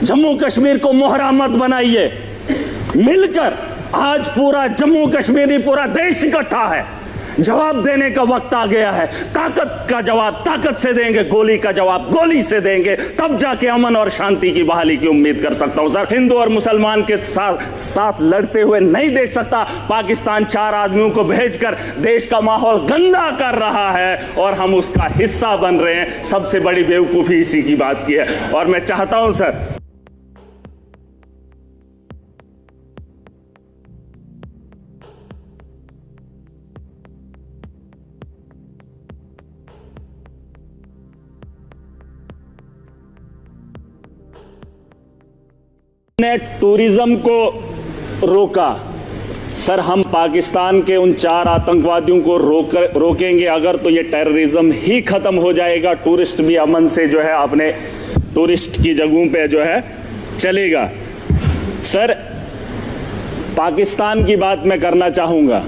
जम्मू कश्मीर को मोहरा मत बनाइए। मिलकर आज पूरा जम्मू कश्मीर ही पूरा देश इकट्ठा है। जवाब देने का वक्त आ गया है। ताकत का जवाब ताकत से देंगे, गोली का जवाब गोली से देंगे, तब जाके अमन और शांति की बहाली की उम्मीद कर सकता हूं। सर, हिंदू और मुसलमान के साथ लड़ते हुए नहीं देख सकता। पाकिस्तान 4 आदमियों को भेजकर देश का माहौल गंदा कर रहा है और हम उसका हिस्सा बन रहे हैं। सबसे बड़ी बेवकूफी इसी की बात की है। और मैं चाहता हूं सर, ने टूरिज्म को रोका। सर, हम पाकिस्तान के उन 4 आतंकवादियों को रोकेंगे अगर, तो ये टेररिज्म ही खत्म हो जाएगा। टूरिस्ट भी अमन से जो है अपने टूरिस्ट की जगहों पे जो है चलेगा। सर, पाकिस्तान की बात मैं करना चाहूँगा।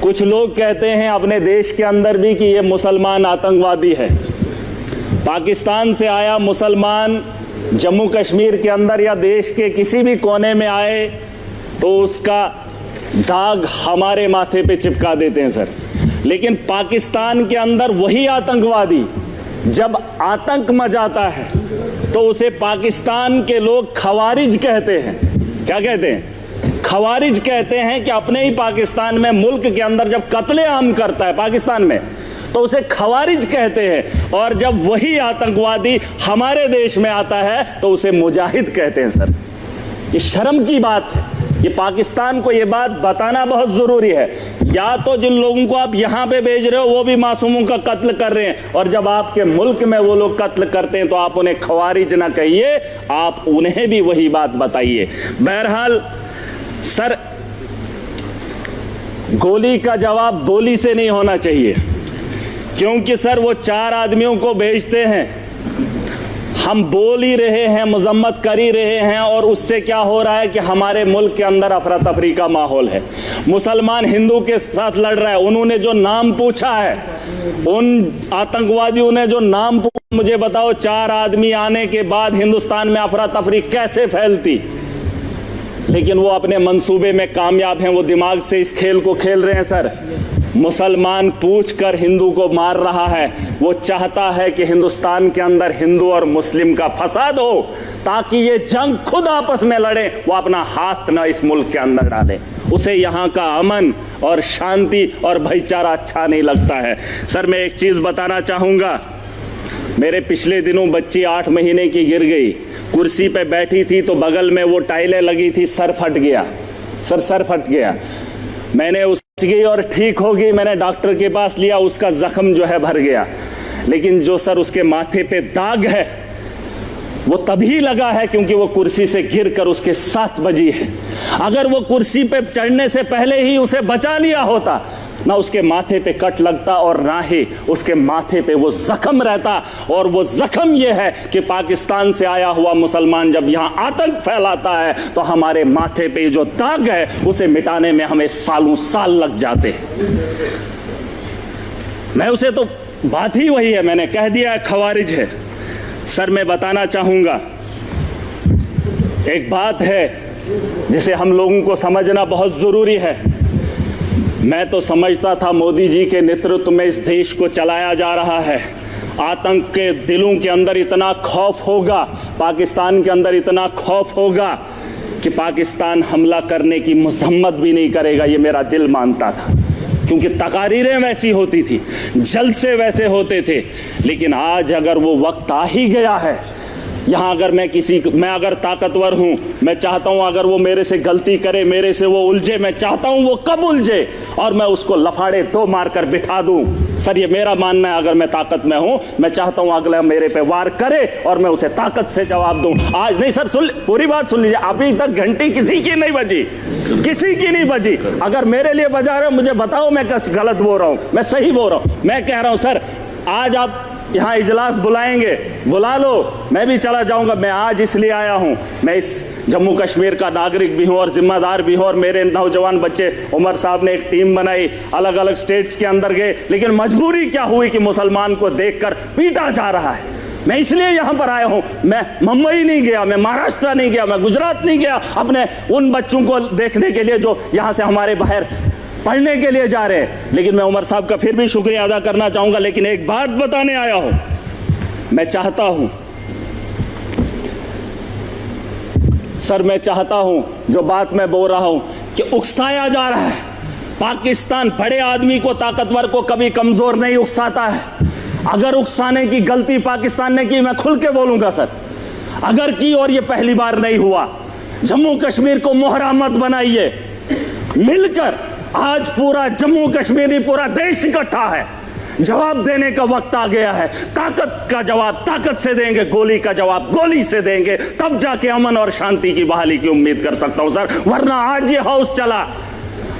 कुछ लोग कहते हैं अपने देश के अंदर भी कि ये मुसलमान आतंकवादी है। पाकिस्तान से आया मुसलमान जम्मू कश्मीर के अंदर या देश के किसी भी कोने में आए तो उसका दाग हमारे माथे पे चिपका देते हैं सर। लेकिन पाकिस्तान के अंदर वही आतंकवादी जब आतंक मचाता है तो उसे पाकिस्तान के लोग खवारिज कहते हैं। क्या कहते हैं? खवारिज कहते हैं कि अपने ही पाकिस्तान में, मुल्क के अंदर जब कत्लेआम करता है पाकिस्तान में, तो उसे खवारिज कहते हैं। और जब वही आतंकवादी हमारे देश में आता है तो उसे मुजाहिद कहते हैं। सर, ये शर्म की बात है। ये पाकिस्तान को ये बात बताना बहुत जरूरी है। या तो जिन लोगों को आप यहां पे भेज रहे हो वो भी मासूमों का कत्ल कर रहे हैं, और जब आपके मुल्क में वो लोग कत्ल करते हैं तो आप उन्हें खवारिज ना कहिए, आप उन्हें भी वही बात बताइए। बहरहाल सर, गोली का जवाब गोली से नहीं होना चाहिए, क्योंकि सर वो 4 आदमियों को भेजते हैं, हम बोल ही रहे हैं, मजम्मत कर ही रहे हैं, और उससे क्या हो रहा है कि हमारे मुल्क के अंदर अफरा तफरी का माहौल है। मुसलमान हिंदू के साथ लड़ रहा है। उन्होंने जो नाम पूछा है, उन आतंकवादियों ने जो नाम पूछा, मुझे बताओ 4 आदमी आने के बाद हिंदुस्तान में अफरा तफरी कैसे फैलती? लेकिन वो अपने मंसूबे में कामयाब हैं। वो दिमाग से इस खेल को खेल रहे हैं सर। मुसलमान पूछकर हिंदू को मार रहा है। वो चाहता है कि हिंदुस्तान के अंदर हिंदू और मुस्लिम का फसाद हो, ताकि ये जंग खुद आपस में लड़े। वो अपना हाथ ना इस मुल्क के अंदर डाले। उसे यहाँ का अमन और शांति और भाईचारा अच्छा नहीं लगता है। सर, मैं एक चीज बताना चाहूंगा। मेरे पिछले दिनों बच्ची 8 महीने की गिर गई, कुर्सी पे बैठी थी तो बगल में वो टाइलें लगी थी, सर फट गया। सर, सर फट गया। मैंने उस गई और ठीक होगी, मैंने डॉक्टर के पास लिया, उसका जख्म जो है भर गया। लेकिन जो सर उसके माथे पे दाग है वो तभी लगा है क्योंकि वो कुर्सी से गिरकर उसके साथ बजी है। अगर वो कुर्सी पे चढ़ने से पहले ही उसे बचा लिया होता, ना उसके माथे पे कट लगता और ना ही उसके माथे पे वो जख्म रहता। और वो जख्म ये है कि पाकिस्तान से आया हुआ मुसलमान जब यहां आतंक फैलाता है तो हमारे माथे पे जो दाग है उसे मिटाने में हमें सालों साल लग जाते हैं। मैं उसे तो बात ही वही है, मैंने कह दिया है खवारिज है। सर, मैं बताना चाहूंगा, एक बात है जिसे हम लोगों को समझना बहुत जरूरी है। मैं तो समझता था मोदी जी के नेतृत्व में इस देश को चलाया जा रहा है। आतंक के दिलों के अंदर इतना खौफ होगा, पाकिस्तान के अंदर इतना खौफ होगा कि पाकिस्तान हमला करने की मजम्मत भी नहीं करेगा। ये मेरा दिल मानता था, क्योंकि तकारीरें वैसी होती थी, जलसे वैसे होते थे। लेकिन आज अगर वो वक्त आ ही गया है, यहाँ अगर मैं अगर ताकतवर हूँ, मैं चाहता हूँ अगर वो मेरे से गलती करे, मेरे से वो उलझे, मैं चाहता हूँ वो कब उलझे और मैं उसको लफाड़े 2 मारकर बिठा दूँ। सर, ये मेरा मानना है। अगर मैं ताकत में हूँ, मैं चाहता हूँ अगला मेरे पे वार करे और मैं उसे ताकत से जवाब दूँ। आज नहीं सर, पूरी बात सुन लीजिए। अभी तक घंटी किसी की नहीं बजी, किसी की नहीं बजी। अगर मेरे लिए बजा रहे हो मुझे बताओ मैं कुछ गलत बोल रहा हूँ, मैं सही बोल रहा हूँ। मैं कह रहा हूँ सर, आज आप यहाँ इजलास बुलाएंगे, बुला लो, मैं भी चला जाऊंगा। मैं आज इसलिए आया हूँ, मैं इस जम्मू कश्मीर का नागरिक भी हूँ और जिम्मेदार भी हूँ। और मेरे नौजवान बच्चे, उमर साहब ने एक टीम बनाई, अलग अलग स्टेट्स के अंदर गए, लेकिन मजबूरी क्या हुई कि मुसलमान को देखकर पीटा जा रहा है। मैं इसलिए यहां पर आया हूं। मैं मुंबई नहीं गया, मैं महाराष्ट्र नहीं गया, मैं गुजरात नहीं गया अपने उन बच्चों को देखने के लिए जो यहां से हमारे बाहर पढ़ने के लिए जा रहे हैं। लेकिन मैं उमर साहब का फिर भी शुक्रिया अदा करना चाहूंगा। लेकिन एक बात बताने आया हूं, मैं चाहता हूं सर, मैं चाहता हूं जो बात मैं बोल रहा हूं कि उकसाया जा रहा है। पाकिस्तान बड़े आदमी को, ताकतवर को कभी कमजोर नहीं उकसाता है। अगर उकसाने की गलती पाकिस्तान ने की, मैं खुल के बोलूंगा सर, अगर की, और ये पहली बार नहीं हुआ, जम्मू कश्मीर को मोहरा मत बनाइए। मिलकर आज पूरा जम्मू कश्मीर ही, पूरा देश इकट्ठा है। जवाब देने का वक्त आ गया है। ताकत का जवाब ताकत से देंगे, गोली का जवाब गोली से देंगे, तब जाके अमन और शांति की बहाली की उम्मीद कर सकता हूं सर। वरना आज ये हाउस चला,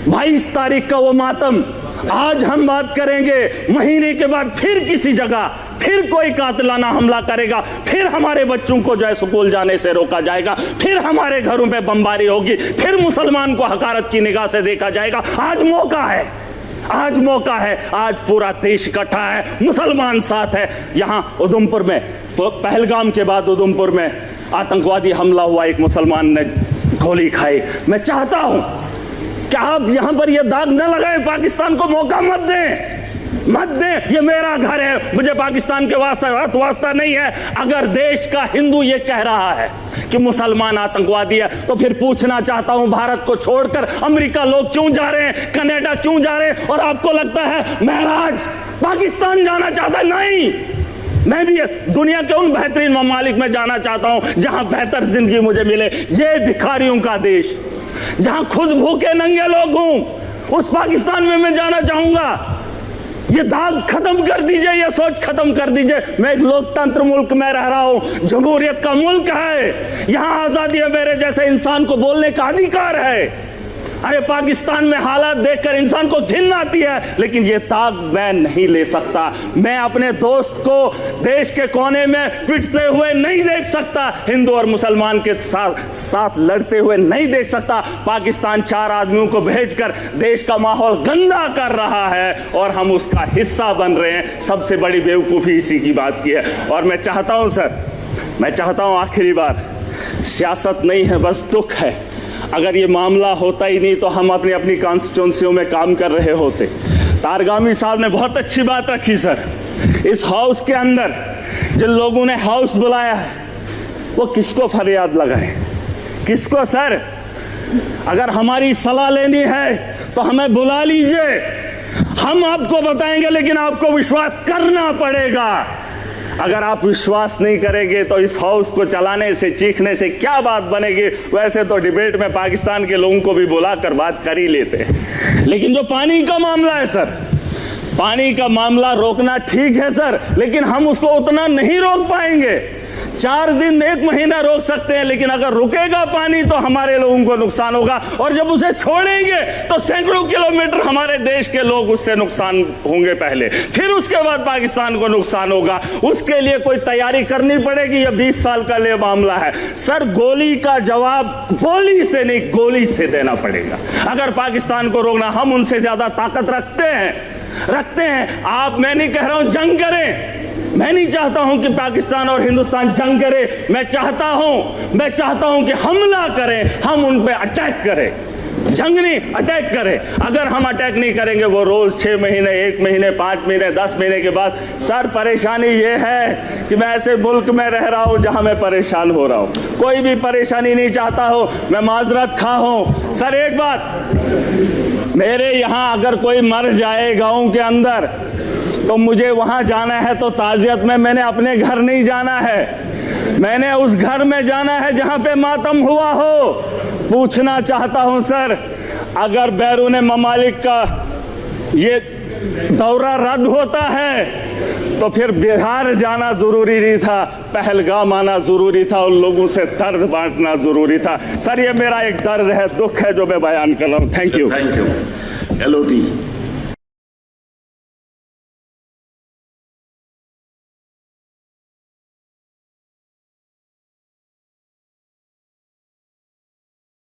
22 तारीख का वो मातम, आज हम बात करेंगे, महीने के बाद फिर किसी जगह फिर कोई कातिलाना हमला करेगा, फिर हमारे बच्चों को जो है स्कूल जाने से रोका जाएगा, फिर हमारे घरों पे बमबारी होगी, फिर मुसलमान को हकारत की निगाह से देखा जाएगा। आज मौका है, आज मौका है, आज पूरा देश इकट्ठा है, मुसलमान साथ है। यहां उधमपुर में, पहलगाम के बाद उधमपुर में आतंकवादी हमला हुआ, एक मुसलमान ने गोली खाई। मैं चाहता हूं कि आप यहां पर यह दाग न लगाएं, पाकिस्तान को मौका मत दें, मत दें। ये मेरा घर है, मुझे पाकिस्तान के वास्ता नहीं है। अगर देश का हिंदू ये कह रहा है कि मुसलमान आतंकवादी है, तो फिर पूछना चाहता हूं, भारत को छोड़कर अमेरिका लोग क्यों जा रहे हैं, कनाडा क्यों जा रहे हैं? और आपको लगता है महराज पाकिस्तान जाना चाहता है? नहीं, मैं भी दुनिया के उन बेहतरीन ममालिक में जाना चाहता हूं जहां बेहतर जिंदगी मुझे मिले। ये भिखारियों का देश, जहां खुद भूखे नंगे लोग हूं, उस पाकिस्तान में मैं जाना चाहूंगा। ये दाग खत्म कर दीजिए, ये सोच खत्म कर दीजिए। मैं एक लोकतंत्र मुल्क में रह रहा हूं, जमहूरियत का मुल्क है, यहां आजादी है, मेरे जैसे इंसान को बोलने का अधिकार है। अरे पाकिस्तान में हालात देखकर इंसान को घिन आती है, लेकिन ये दाग मैं नहीं ले सकता। मैं अपने दोस्त को देश के कोने में पिटते हुए नहीं देख सकता, हिंदू और मुसलमान के साथ लड़ते हुए नहीं देख सकता। पाकिस्तान 4 आदमियों को भेजकर देश का माहौल गंदा कर रहा है और हम उसका हिस्सा बन रहे हैं। सबसे बड़ी बेवकूफ़ी इसी की बात की है। और मैं चाहता हूं सर, मैं चाहता हूं आखिरी बार, सियासत नहीं है, बस दुख है। अगर ये मामला होता ही नहीं तो हम अपनी अपनी कॉन्स्टिट्यूंसियों में काम कर रहे होते। तारगामी साहब ने बहुत अच्छी बात रखी सर। इस हाउस के अंदर जिन लोगों ने हाउस बुलाया है, वो किसको फरियाद लगाए, किसको? सर, अगर हमारी सलाह लेनी है तो हमें बुला लीजिए, हम आपको बताएंगे, लेकिन आपको विश्वास करना पड़ेगा। अगर आप विश्वास नहीं करेंगे तो इस हाउस को चलाने से, चीखने से क्या बात बनेगी? वैसे तो डिबेट में पाकिस्तान के लोगों को भी बुलाकर बात कर ही लेते हैं। लेकिन जो पानी का मामला है सर, पानी का मामला रोकना ठीक है सर, लेकिन हम उसको उतना नहीं रोक पाएंगे। 4 दिन, 1 महीना रोक सकते हैं, लेकिन अगर रुकेगा पानी तो हमारे लोगों को नुकसान होगा। और जब उसे छोड़ेंगे तो सैकड़ों किलोमीटर हमारे देश के लोग उससे नुकसान होंगे पहले, फिर उसके बाद पाकिस्तान को नुकसान होगा। उसके लिए कोई तैयारी करनी पड़ेगी। यह 20 साल का लिए मामला है सर। गोली का जवाब गोली से नहीं, गोली से देना पड़ेगा। अगर पाकिस्तान को रोकना, हम उनसे ज्यादा ताकत रखते हैं। आप, मैं नहीं कह रहा हूं जंग करें, मैं नहीं चाहता हूं कि पाकिस्तान और हिंदुस्तान जंग करे। मैं चाहता हूं कि हमला करें, हम उन पे अटैक करें, जंग नहीं, अटैक करें। अगर हम अटैक नहीं करेंगे, वो रोज 6 महीने, 1 महीने, 5 महीने, 10 महीने के बाद, सर परेशानी ये है कि मैं ऐसे मुल्क में रह रहा हूं जहां मैं परेशान हो रहा हूं। कोई भी परेशानी नहीं चाहता हो, मैं माजरत खा हूं। सर एक बात, मेरे यहां अगर कोई मर जाए गांव के अंदर तो मुझे वहां जाना है तो ताजियत में मैंने अपने घर नहीं जाना है, मैंने उस घर में जाना है जहां पे मातम हुआ हो। पूछना चाहता हूं सर, अगर बैरून ममालिक का ये दौरा रद्द होता है तो फिर बिहार जाना जरूरी नहीं था, पहलगाम आना जरूरी था, उन लोगों से दर्द बांटना जरूरी था। सर ये मेरा एक दर्द है, दुख है जो मैं बयान कर रहा हूं। Thank you. LOT